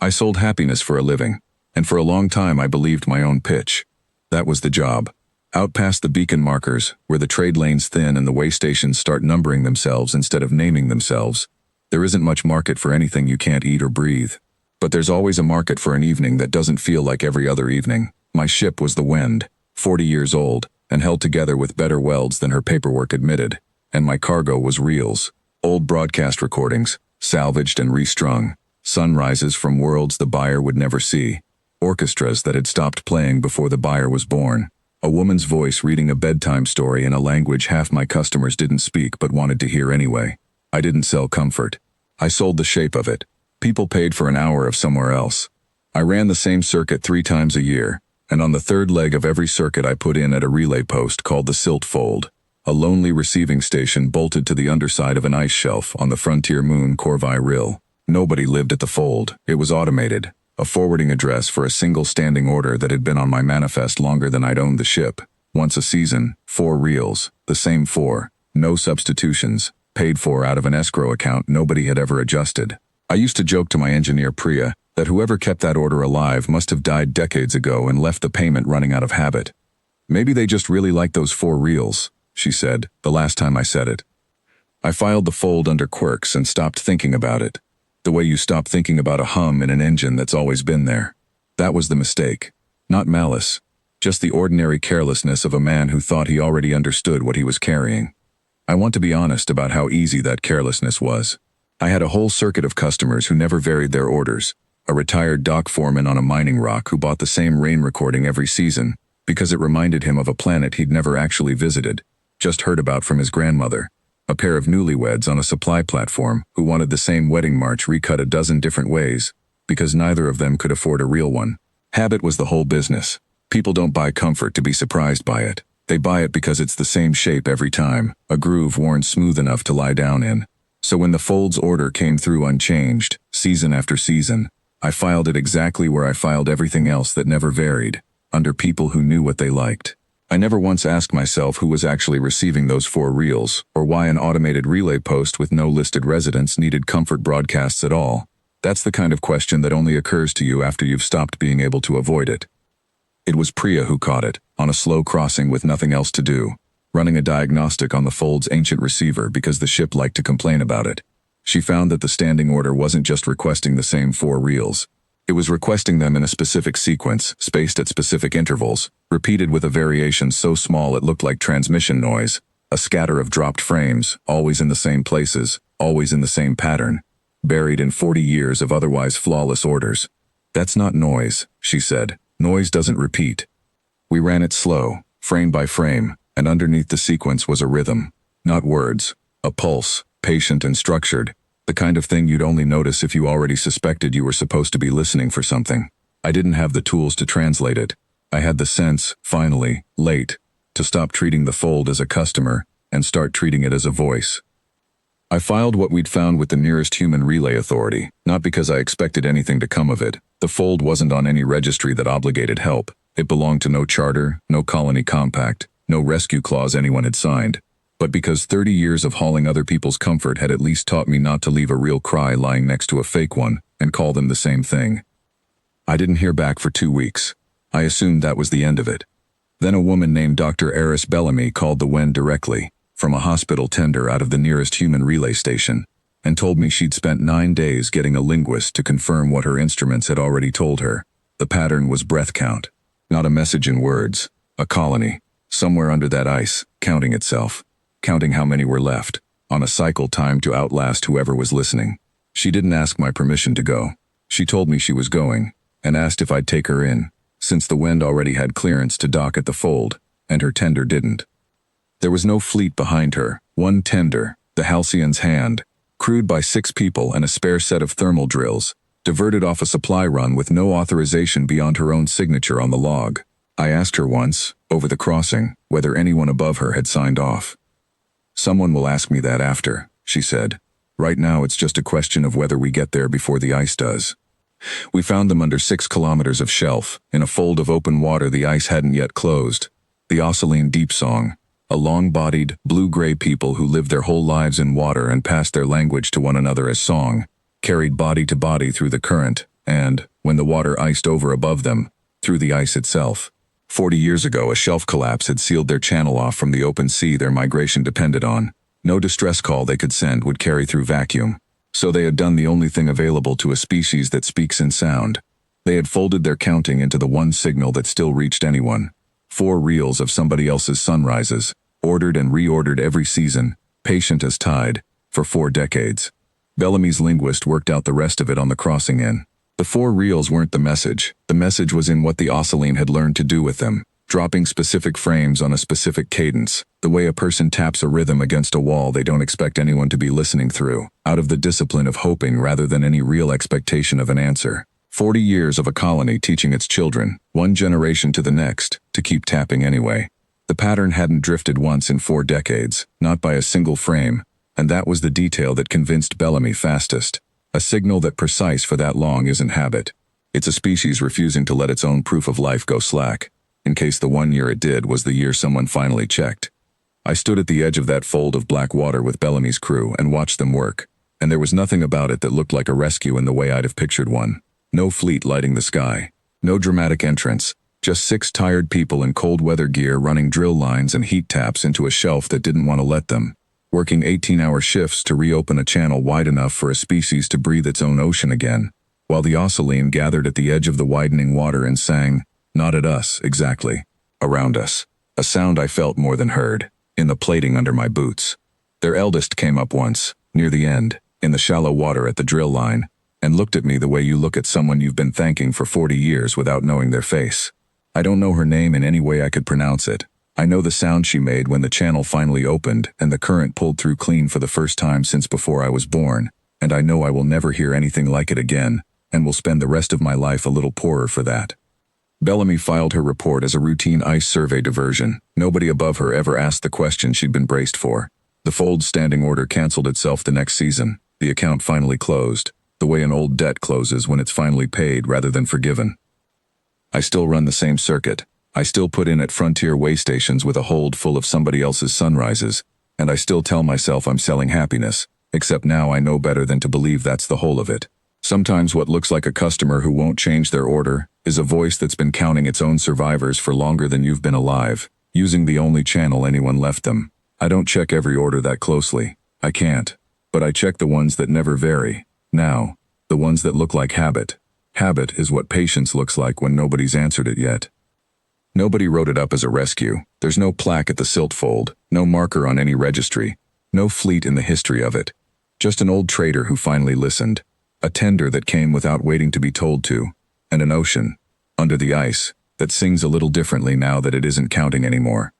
I sold happiness for a living, and for a long time I believed my own pitch. That was the job. Out past the beacon markers, where the trade lanes thin and the way stations start numbering themselves instead of naming themselves, there isn't much market for anything you can't eat or breathe. But there's always a market for an evening that doesn't feel like every other evening. My ship was the Wind, 40 years old, and held together with better welds than her paperwork admitted. And my cargo was reels. Old broadcast recordings, salvaged and restrung. Sunrises from worlds the buyer would never see. Orchestras that had stopped playing before the buyer was born. A woman's voice reading a bedtime story in a language half my customers didn't speak but wanted to hear anyway. I didn't sell comfort. I sold the shape of it. People paid for an hour of somewhere else. I ran the same circuit 3 times a year, and on the third leg of every circuit I put in at a relay post called the Silt Fold, a lonely receiving station bolted to the underside of an ice shelf on the frontier moon Corvi Rill. Nobody lived at the fold. It was automated, a forwarding address for a single standing order that had been on my manifest longer than I'd owned the ship. Once a season, 4 reels, the same 4, no substitutions, paid for out of an escrow account nobody had ever adjusted. I used to joke to my engineer Priya that whoever kept that order alive must have died decades ago and left the payment running out of habit. Maybe they just really liked those 4 reels, she said, the last time I said it. I filed the fold under quirks and stopped thinking about it. The way you stop thinking about a hum in an engine that's always been there. That was the mistake. Not malice. Just the ordinary carelessness of a man who thought he already understood what he was carrying. I want to be honest about how easy that carelessness was. I had a whole circuit of customers who never varied their orders. A retired dock foreman on a mining rock who bought the same rain recording every season because it reminded him of a planet he'd never actually visited, just heard about from his grandmother. A pair of newlyweds on a supply platform who wanted the same wedding march recut a dozen different ways because neither of them could afford a real one. Habit was the whole business. People don't buy comfort to be surprised by it. They buy it because it's the same shape every time, a groove worn smooth enough to lie down in. So when the fold's order came through unchanged, season after season, I filed it exactly where I filed everything else that never varied, under people who knew what they liked. I never once asked myself who was actually receiving those 4 reels, or why an automated relay post with no listed residents needed comfort broadcasts at all. That's the kind of question that only occurs to you after you've stopped being able to avoid it. It was Priya who caught it, on a slow crossing with nothing else to do, running a diagnostic on the fold's ancient receiver because the ship liked to complain about it. She found that the standing order wasn't just requesting the same 4 reels. It was requesting them in a specific sequence, spaced at specific intervals, repeated with a variation so small it looked like transmission noise, a scatter of dropped frames, always in the same places, always in the same pattern, buried in 40 years of otherwise flawless orders. That's not noise, she said. Noise doesn't repeat. We ran it slow, frame by frame, and underneath the sequence was a rhythm, not words, a pulse, patient and structured. The kind of thing you'd only notice if you already suspected you were supposed to be listening for something. I didn't have the tools to translate it. I had the sense, finally, late, to stop treating the fold as a customer and start treating it as a voice. I filed what we'd found with the nearest human relay authority, not because I expected anything to come of it. The fold wasn't on any registry that obligated help. It belonged to no charter, no colony compact, no rescue clause anyone had signed. But because 30 years of hauling other people's comfort had at least taught me not to leave a real cry lying next to a fake one and call them the same thing. I didn't hear back for 2 weeks. I assumed that was the end of it. Then a woman named Dr. Eris Bellamy called the Wen directly, from a hospital tender out of the nearest human relay station, and told me she'd spent 9 days getting a linguist to confirm what her instruments had already told her. The pattern was breath count, not a message in words, a colony, somewhere under that ice, counting itself. Counting how many were left, on a cycle timed to outlast whoever was listening. She didn't ask my permission to go. She told me she was going, and asked if I'd take her in, since the Wind already had clearance to dock at the fold, and her tender didn't. There was no fleet behind her, one tender, the Halcyon's Hand, crewed by 6 people and a spare set of thermal drills, diverted off a supply run with no authorization beyond her own signature on the log. I asked her once, over the crossing, whether anyone above her had signed off. Someone will ask me that after, she said. Right now it's just a question of whether we get there before the ice does. We found them under 6 kilometers of shelf, in a fold of open water the ice hadn't yet closed. The Osceoline Deep Song, a long-bodied, blue-gray people who lived their whole lives in water and passed their language to one another as song, carried body to body through the current, and, when the water iced over above them, through the ice itself. 40 years ago, a shelf collapse had sealed their channel off from the open sea their migration depended on. No distress call they could send would carry through vacuum. So they had done the only thing available to a species that speaks in sound. They had folded their counting into the one signal that still reached anyone. 4 reels of somebody else's sunrises, ordered and reordered every season, patient as tide, for 4 decades. Bellamy's linguist worked out the rest of it on the crossing in. The 4 reels weren't the message was in what the Oscilline had learned to do with them, dropping specific frames on a specific cadence, the way a person taps a rhythm against a wall they don't expect anyone to be listening through, out of the discipline of hoping rather than any real expectation of an answer. 40 years of a colony teaching its children, one generation to the next, to keep tapping anyway. The pattern hadn't drifted once in 4 decades, not by a single frame, and that was the detail that convinced Bellamy fastest. A signal that precise for that long isn't habit. It's a species refusing to let its own proof of life go slack, in case the 1 year it did was the year someone finally checked. I stood at the edge of that fold of black water with Bellamy's crew and watched them work, and there was nothing about it that looked like a rescue in the way I'd have pictured one. No fleet lighting the sky. No dramatic entrance. Just 6 tired people in cold weather gear running drill lines and heat taps into a shelf that didn't want to let them. Working 18-hour shifts to reopen a channel wide enough for a species to breathe its own ocean again, while the Oscilline gathered at the edge of the widening water and sang, not at us, exactly, around us. A sound I felt more than heard, in the plating under my boots. Their eldest came up once, near the end, in the shallow water at the drill line, and looked at me the way you look at someone you've been thanking for 40 years without knowing their face. I don't know her name in any way I could pronounce it. I know the sound she made when the channel finally opened and the current pulled through clean for the first time since before I was born, and I know I will never hear anything like it again, and will spend the rest of my life a little poorer for that. Bellamy filed her report as a routine ice survey diversion. Nobody above her ever asked the question she'd been braced for. The Fold's standing order canceled itself the next season. The account finally closed, the way an old debt closes when it's finally paid rather than forgiven. I still run the same circuit. I still put in at frontier way stations with a hold full of somebody else's sunrises, and I still tell myself I'm selling happiness, except now I know better than to believe that's the whole of it. Sometimes what looks like a customer who won't change their order is a voice that's been counting its own survivors for longer than you've been alive, using the only channel anyone left them. I don't check every order that closely. I can't. But I check the ones that never vary. Now, the ones that look like habit. Habit is what patience looks like when nobody's answered it yet. Nobody wrote it up as a rescue. There's no plaque at the silt fold, no marker on any registry, no fleet in the history of it. Just an old trader who finally listened, a tender that came without waiting to be told to, and an ocean, under the ice, that sings a little differently now that it isn't counting anymore.